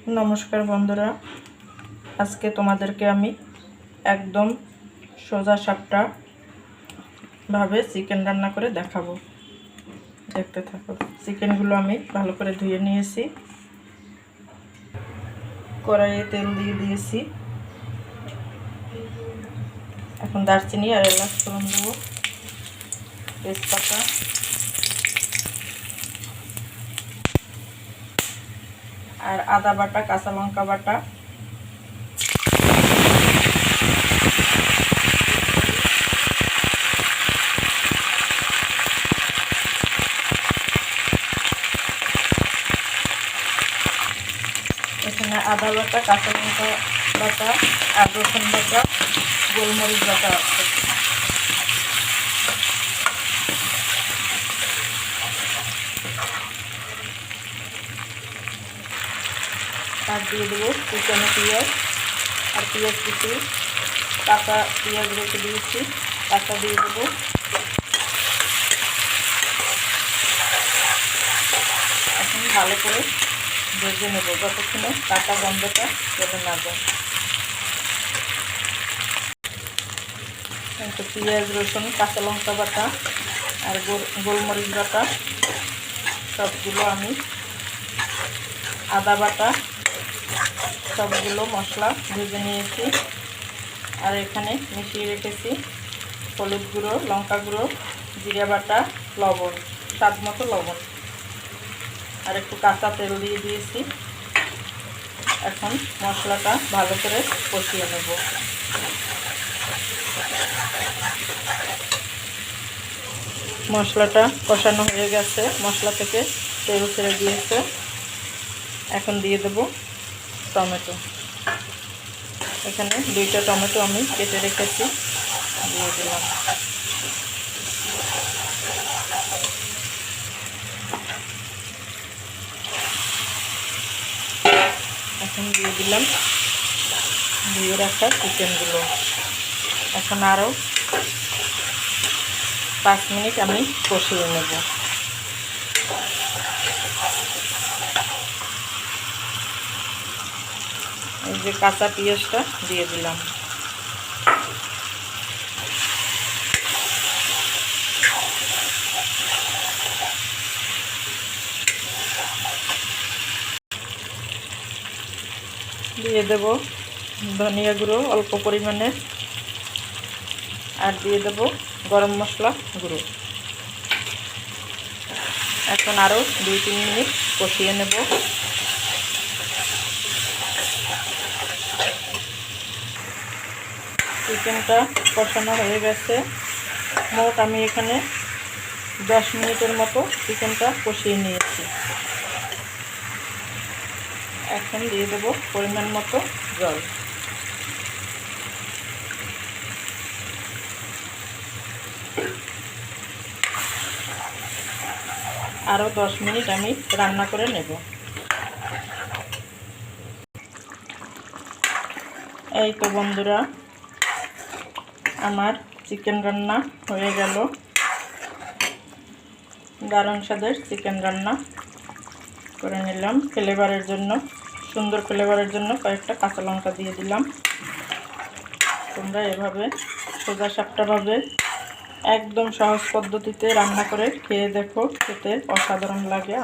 নমস্কার বন্ধুরা, আজকে তোমাদেরকে আমি একদম সোজা সাপটা ভাবে চিকেন রান্না করে দেখাবো। দেখতে থাকো। চিকেনগুলো আমি ভালো করে ধুয়ে নিয়েছি, কড়াইয়ে তেল দিয়ে দিয়েছি। এখন দারচিনি আর এলাচ ফোড়ন দেবো, তেজপাতা, আর আদা বাটা, কাঁচা লঙ্কা বাটা, এখানে আদা বাটা, কাঁচা লঙ্কা বাটা আর রসুন বাটা, গোলমরিচ বাটা আছে। আর দিয়ে দেবো কুচানো পেঁয়াজ আর পেঁয়াজ কুচি, কাঁচা পেঁয়াজ রেখে দিয়েছি, কাঁচা দিয়ে দেবো। এখন ভালো করে ভেজে নেব যতক্ষণে কাঁচা গন্ধটা চলে না যায়। পেঁয়াজ, রসুন, কাঁচা লঙ্কা বাটা আর গোলমরিচ বাটা সবগুলো আমি, আদা বাটা সবগুলো মশলা ভেজে নিয়েছি। আর এখানে মিশিয়ে রেখেছি হলুদ গুঁড়ো, লঙ্কা গুঁড়ো, জিরা বাটা, লবণ, স্বাদ মতো লবণ, আর একটু কাঁচা তেল দিয়ে দিয়েছি। এখন মশলাটা ভালো করে কষিয়ে নেব। মশলাটা কষানো হয়ে গেছে, মশলা থেকে তেল ছেড়ে দিয়েছে। এখন দিয়ে দেব টমেটো। এখানে 2টা টমেটো আমি কেটে রেখেছি, দিয়ে দিলাম। এখন দিয়ে দিলাম ধুয়ে রাখা চিকেনগুলো। এখন আরও 5 মিনিট আমি কষিয়ে নেব। এই যে কাঁচা পেঁয়াজটা দিয়ে দিলাম। দিয়ে দেব ধনিয়া গুঁড়ো অল্প পরিমাণে, আর দিয়ে দেব গরম মশলা গুঁড়ো। এখন আরও 2-3 মিনিট কষিয়ে নেব। চিকেনটা কষানো হয়ে গেছে। মোট আমি এখানে 10 মিনিটের মতো চিকেনটা কষিয়ে নিয়েছি। এখন দিয়ে দেব পরিমাণ মতো জল। আরও 10 মিনিট আমি রান্না করে নেব। এই তো বন্ধুরা, আমার চিকেন রান্না হয়ে গেল। দারুণ স্বাদের চিকেন রান্না করে নিলাম। ফ্লেভারের জন্য, সুন্দর ফ্লেভারের জন্য কয়েকটা কাঁচা লঙ্কা দিয়ে দিলাম। তোমরা এভাবে সোজা সাপটাভাবে একদম সহজ পদ্ধতিতে রান্না করে খেয়ে দেখো, খেতে অসাধারণ লাগে।